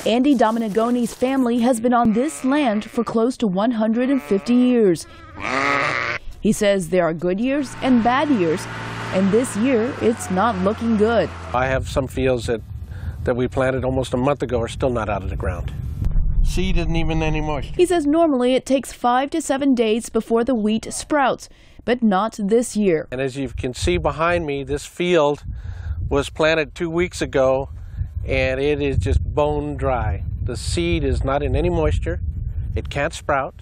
Andy Dominigoni's family has been on this land for close to 150 years. He says there are good years and bad years, and this year it's not looking good. I have some fields that we planted almost a month ago are still not out of the ground. Seed isn't even any moisture. He says normally it takes 5 to 7 days before the wheat sprouts, but not this year. And as you can see behind me, this field was planted 2 weeks ago, and it is just bone dry. The seed is not in any moisture. It can't sprout.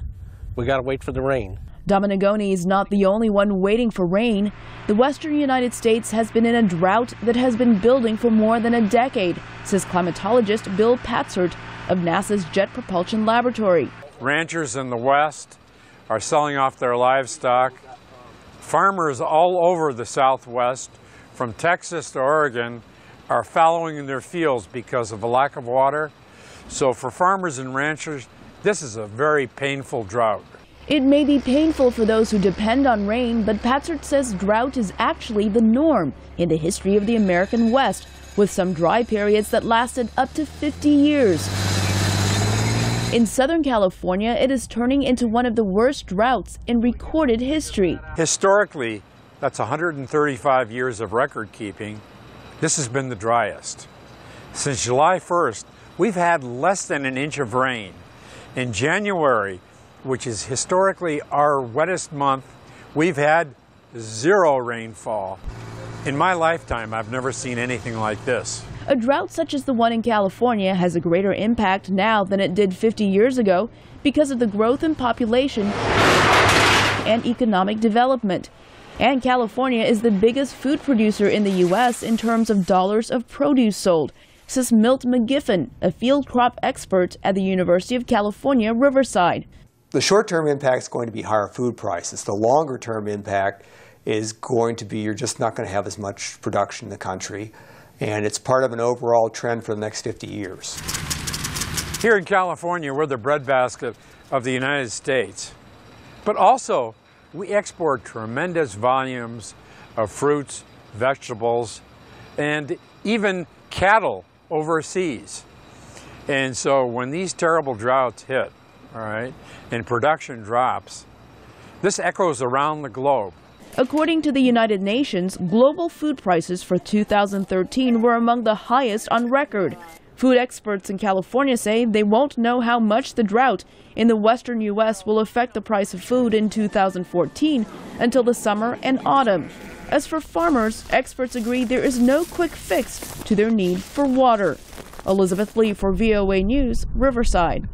We got to wait for the rain. Dominigoni is not the only one waiting for rain. The western United States has been in a drought that has been building for more than a decade, says climatologist Bill Patzert of NASA's Jet Propulsion Laboratory. Ranchers in the west are selling off their livestock. Farmers all over the Southwest, from Texas to Oregon, are fallowing in their fields because of a lack of water. So for farmers and ranchers, this is a very painful drought. It may be painful for those who depend on rain, but Patzert says drought is actually the norm in the history of the American West, with some dry periods that lasted up to 50 years. In Southern California, it is turning into one of the worst droughts in recorded history. Historically, that's 135 years of record keeping. This has been the driest. Since July 1st, we've had less than an inch of rain. In January, which is historically our wettest month, we've had 0 rainfall. In my lifetime, I've never seen anything like this. A drought such as the one in California has a greater impact now than it did 50 years ago because of the growth in population and economic development. And California is the biggest food producer in the U.S. in terms of dollars of produce sold, says Milt McGiffin, a field crop expert at the University of California, Riverside. The short-term impact is going to be higher food prices. The longer-term impact is going to be you're just not going to have as much production in the country, and it's part of an overall trend for the next 50 years. Here in California, we're the breadbasket of the United States, but also we export tremendous volumes of fruits, vegetables, and even cattle overseas. And so when these terrible droughts hit, all right, and production drops, this echoes around the globe. According to the United Nations, global food prices for 2013 were among the highest on record. Food experts in California say they won't know how much the drought in the western U.S. will affect the price of food in 2014 until the summer and autumn. As for farmers, experts agree there is no quick fix to their need for water. Elizabeth Lee for VOA News, Riverside.